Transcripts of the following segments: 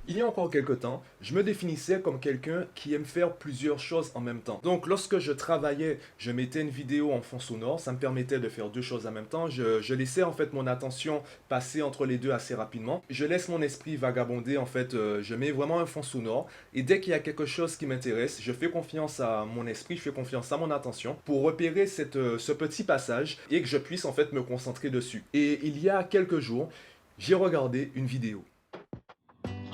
Il y a encore quelque temps, je me définissais comme quelqu'un qui aime faire plusieurs choses en même temps. Donc lorsque je travaillais, je mettais une vidéo en fond sonore, ça me permettait de faire deux choses en même temps. Je laissais en fait mon attention passer entre les deux assez rapidement. Je laisse mon esprit vagabonder en fait, je mets vraiment un fond sonore et dès qu'il y a quelque chose qui m'intéresse, je fais confiance à mon esprit, je fais confiance à mon attention pour repérer ce petit passage et que je puisse en fait me concentrer dessus. Et il y a quelques jours, j'ai regardé une vidéo.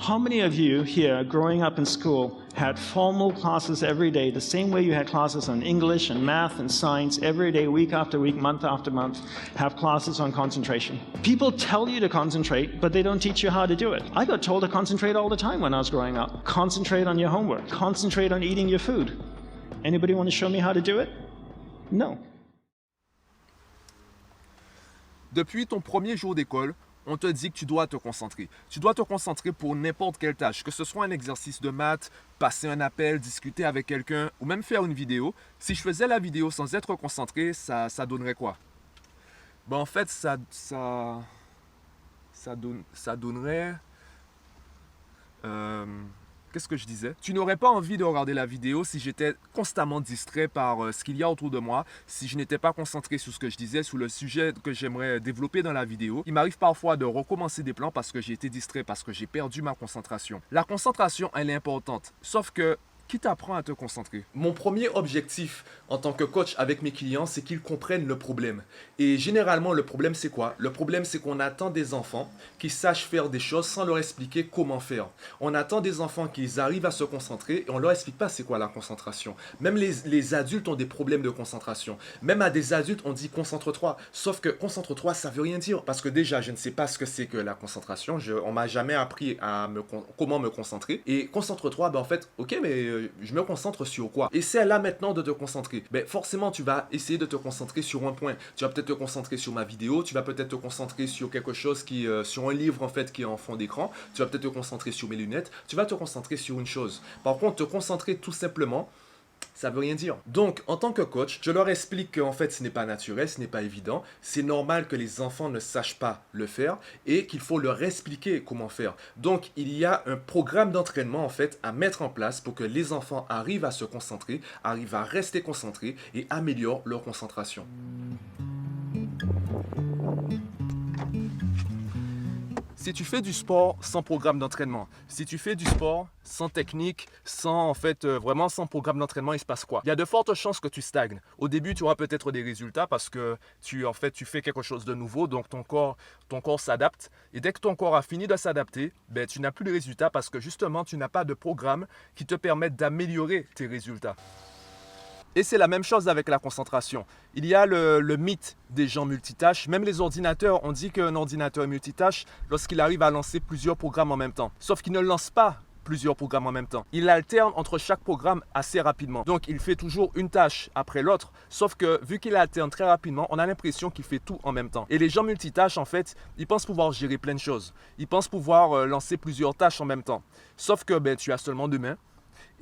How many of you here, growing up in school, had formal classes every day, the same way you had classes on English and math and science every day, week after week, month after month, have classes on concentration? People tell you to concentrate, but they don't teach you how to do it. I got told to concentrate all the time when I was growing up. Concentrate on your homework. Concentrate on eating your food. Anybody want to show me how to do it? No. Depuis ton premier jour d'école, on te dit que tu dois te concentrer. Tu dois te concentrer pour n'importe quelle tâche, que ce soit un exercice de maths, passer un appel, discuter avec quelqu'un ou même faire une vidéo. Si je faisais la vidéo sans être concentré, ça donnerait quoi? Ben, en fait, ça donnerait... Qu'est-ce que je disais? Tu n'aurais pas envie de regarder la vidéo si j'étais constamment distrait par ce qu'il y a autour de moi, si je n'étais pas concentré sur ce que je disais, sur le sujet que j'aimerais développer dans la vidéo. Il m'arrive parfois de recommencer des plans parce que j'ai été distrait, parce que j'ai perdu ma concentration. La concentration, elle est importante, sauf que qui t'apprend à te concentrer? Mon premier objectif en tant que coach avec mes clients, c'est qu'ils comprennent le problème. Et généralement, le problème, c'est quoi? Le problème, c'est qu'on attend des enfants qui sachent faire des choses sans leur expliquer comment faire. On attend des enfants qui arrivent à se concentrer et on leur explique pas c'est quoi la concentration. Même les adultes ont des problèmes de concentration. Même à des adultes, on dit concentre-toi. Sauf que concentre-toi, ça veut rien dire. Parce que déjà, je ne sais pas ce que c'est que la concentration. On m'a jamais appris comment me concentrer. Et concentre-toi, ben en fait, ok, mais je me concentre sur quoi? Essaie là maintenant de te concentrer. Ben forcément, tu vas essayer de te concentrer sur un point. Tu vas peut-être te concentrer sur ma vidéo, tu vas peut-être te concentrer sur quelque chose sur un livre en fait qui est en fond d'écran. Tu vas peut-être te concentrer sur mes lunettes. Tu vas te concentrer sur une chose. Par contre, te concentrer tout simplement, ça veut rien dire. Donc, en tant que coach, je leur explique qu'en fait, ce n'est pas naturel, ce n'est pas évident. C'est normal que les enfants ne sachent pas le faire et qu'il faut leur expliquer comment faire. Donc, il y a un programme d'entraînement en fait à mettre en place pour que les enfants arrivent à se concentrer, arrivent à rester concentrés et améliorent leur concentration. Si tu fais du sport sans programme d'entraînement, si tu fais du sport sans technique, vraiment sans programme d'entraînement, il se passe quoi? Il y a de fortes chances que tu stagnes. Au début, tu auras peut-être des résultats parce que tu fais quelque chose de nouveau, donc ton corps s'adapte. Et dès que ton corps a fini de s'adapter, ben, tu n'as plus de résultats parce que justement, tu n'as pas de programme qui te permette d'améliorer tes résultats. Et c'est la même chose avec la concentration. Il y a le mythe des gens multitâches. Même les ordinateurs, on dit qu'un ordinateur est multitâche lorsqu'il arrive à lancer plusieurs programmes en même temps. Sauf qu'il ne lance pas plusieurs programmes en même temps. Il alterne entre chaque programme assez rapidement. Donc, il fait toujours une tâche après l'autre. Sauf que, vu qu'il alterne très rapidement, on a l'impression qu'il fait tout en même temps. Et les gens multitâches, en fait, ils pensent pouvoir gérer plein de choses. Ils pensent pouvoir lancer plusieurs tâches en même temps. Sauf que, ben, tu as seulement deux mains.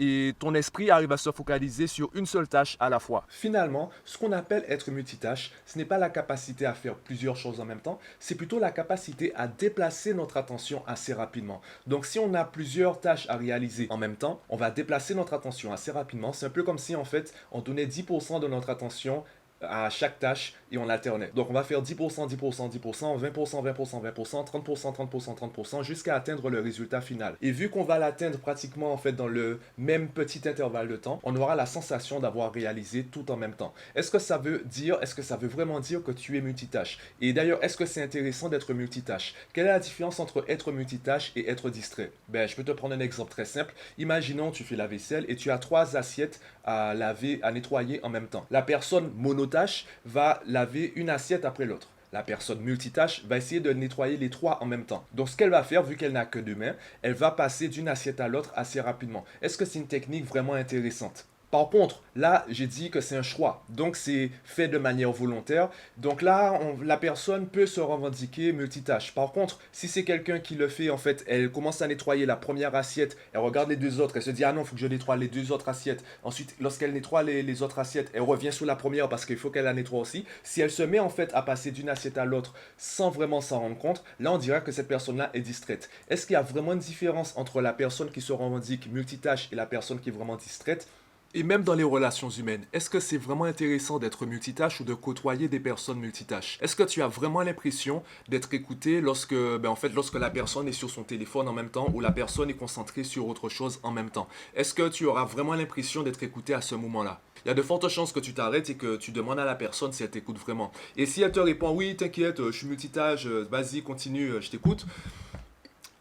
Et ton esprit arrive à se focaliser sur une seule tâche à la fois. Finalement, ce qu'on appelle être multitâche, ce n'est pas la capacité à faire plusieurs choses en même temps, c'est plutôt la capacité à déplacer notre attention assez rapidement. Donc si on a plusieurs tâches à réaliser en même temps, on va déplacer notre attention assez rapidement. C'est un peu comme si en fait on donnait 10% de notre attention à chaque tâche et on alternait. Donc on va faire 10%, 10%, 10%, 20%, 20%, 20%, 30%, 30%, 30% jusqu'à atteindre le résultat final. Et vu qu'on va l'atteindre pratiquement en fait dans le même petit intervalle de temps, on aura la sensation d'avoir réalisé tout en même temps. Est-ce que ça veut vraiment dire que tu es multitâche? Et d'ailleurs, est-ce que c'est intéressant d'être multitâche? Quelle est la différence entre être multitâche et être distrait? Ben, je peux te prendre un exemple très simple. Imaginons tu fais la vaisselle et tu as trois assiettes à laver, à nettoyer en même temps. La personne monotâche va laver une assiette après l'autre. La personne multitâche va essayer de nettoyer les trois en même temps. Donc ce qu'elle va faire, vu qu'elle n'a que deux mains, elle va passer d'une assiette à l'autre assez rapidement. Est-ce que c'est une technique vraiment intéressante? Par contre, là, j'ai dit que c'est un choix. Donc, c'est fait de manière volontaire. Donc là, la personne peut se revendiquer multitâche. Par contre, si c'est quelqu'un qui le fait, en fait, elle commence à nettoyer la première assiette, elle regarde les deux autres, elle se dit, ah non, il faut que je nettoie les deux autres assiettes. Ensuite, lorsqu'elle nettoie les autres assiettes, elle revient sur la première parce qu'il faut qu'elle la nettoie aussi. Si elle se met, en fait, à passer d'une assiette à l'autre sans vraiment s'en rendre compte, là, on dirait que cette personne-là est distraite. Est-ce qu'il y a vraiment une différence entre la personne qui se revendique multitâche et la personne qui est vraiment distraite? Et même dans les relations humaines, est-ce que c'est vraiment intéressant d'être multitâche ou de côtoyer des personnes multitâches? Est-ce que tu as vraiment l'impression d'être écouté lorsque, lorsque la personne est sur son téléphone en même temps ou la personne est concentrée sur autre chose en même temps? Est-ce que tu auras vraiment l'impression d'être écouté à ce moment-là? Il y a de fortes chances que tu t'arrêtes et que tu demandes à la personne si elle t'écoute vraiment. Et si elle te répond, oui, t'inquiète, je suis multitâche, vas-y, continue, je t'écoute,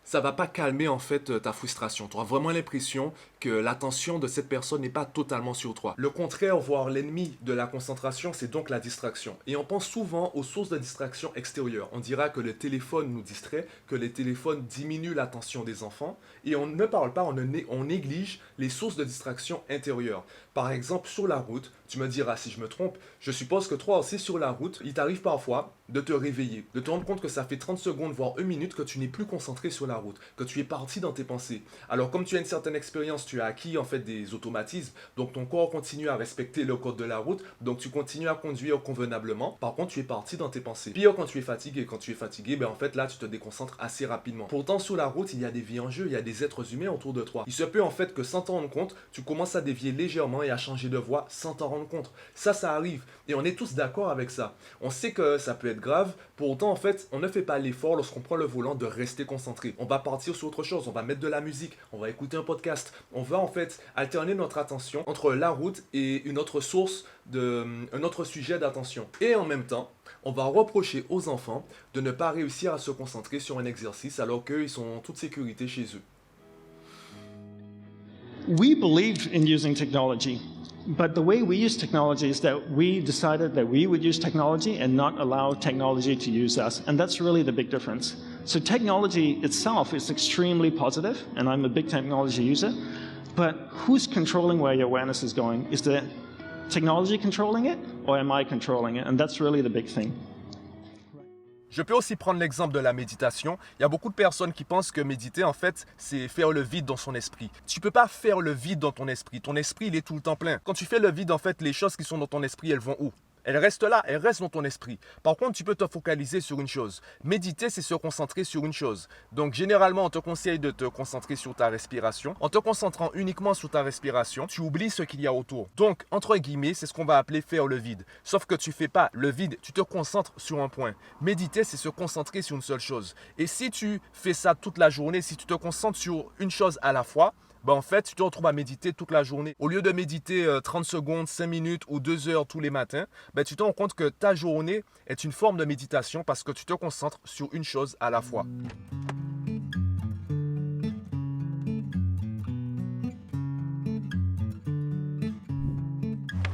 ça va pas calmer en fait ta frustration. Tu auras vraiment l'impression que l'attention de cette personne n'est pas totalement sur toi. Le contraire, voire l'ennemi de la concentration, c'est donc la distraction. Et on pense souvent aux sources de distraction extérieures. On dira que le téléphone nous distrait, que les téléphones diminuent l'attention des enfants. Et on ne parle pas, on néglige les sources de distraction intérieures. Par exemple, sur la route, tu me diras si je me trompe, je suppose que toi aussi sur la route, il t'arrive parfois de te réveiller, de te rendre compte que ça fait 30 secondes, voire 1 minute que tu n'es plus concentré sur la route, que tu es parti dans tes pensées. Alors comme tu as une certaine expérience, tu as acquis en fait des automatismes, donc ton corps continue à respecter le code de la route, donc tu continues à conduire convenablement. Par contre, tu es parti dans tes pensées. Pire quand tu es fatigué. Quand tu es fatigué, en fait là, tu te déconcentres assez rapidement. Pourtant, sur la route, il y a des vies en jeu, il y a des êtres humains autour de toi. Il se peut en fait que sans t'en rendre compte, tu commences à dévier légèrement et à changer de voie sans t'en rendre compte. Ça arrive. Et on est tous d'accord avec ça. On sait que ça peut être grave. Pour autant, en fait, on ne fait pas l'effort lorsqu'on prend le volant de rester concentré. On va partir sur autre chose. On va mettre de la musique. On va écouter un podcast. On va en fait alterner notre attention entre la route et une autre source un autre sujet d'attention. Et en même temps, on va reprocher aux enfants de ne pas réussir à se concentrer sur un exercice alors qu'ils sont en toute sécurité chez eux. We believe in using technology, but the way we use technology is that we decided that we would use technology and not allow technology to use us. And that's really the big difference. So technology itself is extremely positive, and I'm a big technology user, but who's controlling where your awareness is going? Is the technology controlling it, or am I controlling it? And that's really the big thing. Je peux aussi prendre l'exemple de la méditation. Il y a beaucoup de personnes qui pensent que méditer, en fait, c'est faire le vide dans son esprit. Tu ne peux pas faire le vide dans ton esprit. Ton esprit, il est tout le temps plein. Quand tu fais le vide, en fait, les choses qui sont dans ton esprit, elles vont où? Elles restent là, elles restent dans ton esprit. Par contre, tu peux te focaliser sur une chose. Méditer, c'est se concentrer sur une chose. Donc, généralement, on te conseille de te concentrer sur ta respiration. En te concentrant uniquement sur ta respiration, tu oublies ce qu'il y a autour. Donc, entre guillemets, c'est ce qu'on va appeler faire le vide. Sauf que tu ne fais pas le vide, tu te concentres sur un point. Méditer, c'est se concentrer sur une seule chose. Et si tu fais ça toute la journée, si tu te concentres sur une chose à la fois, en fait, tu te retrouves à méditer toute la journée. Au lieu de méditer 30 secondes, 5 minutes ou 2 heures tous les matins, tu te rends compte que ta journée est une forme de méditation parce que tu te concentres sur une chose à la fois.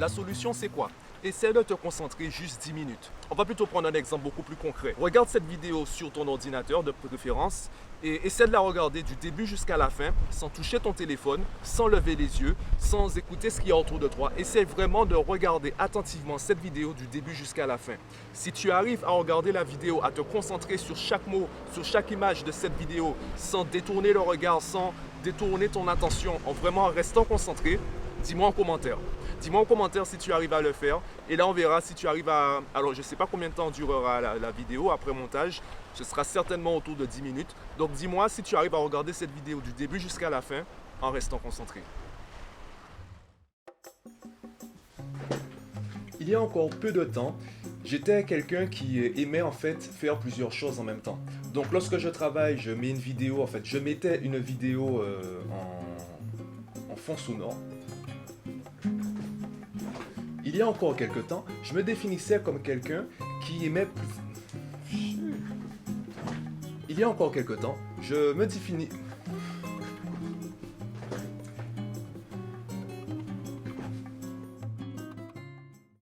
La solution, c'est quoi? Essaie de te concentrer juste 10 minutes. On va plutôt prendre un exemple beaucoup plus concret. Regarde cette vidéo sur ton ordinateur de préférence et essaie de la regarder du début jusqu'à la fin sans toucher ton téléphone, sans lever les yeux, sans écouter ce qu'il y a autour de toi. Essaie vraiment de regarder attentivement cette vidéo du début jusqu'à la fin. Si tu arrives à regarder la vidéo, à te concentrer sur chaque mot, sur chaque image de cette vidéo, sans détourner le regard, sans détourner ton attention, en vraiment restant concentré, dis-moi en commentaire. Dis-moi en commentaire si tu arrives à le faire. Et là, on verra si tu arrives à... Alors, je ne sais pas combien de temps durera la vidéo après montage. Ce sera certainement autour de 10 minutes. Donc, dis-moi si tu arrives à regarder cette vidéo du début jusqu'à la fin en restant concentré. Il y a encore peu de temps, j'étais quelqu'un qui aimait en fait faire plusieurs choses en même temps. Donc, lorsque je travaille, je mets une vidéo. En fait, je mettais une vidéo en fond sonore. Il y a encore quelques temps, je me définissais comme quelqu'un qui aimait plus... Il y a encore quelques temps, je me définis...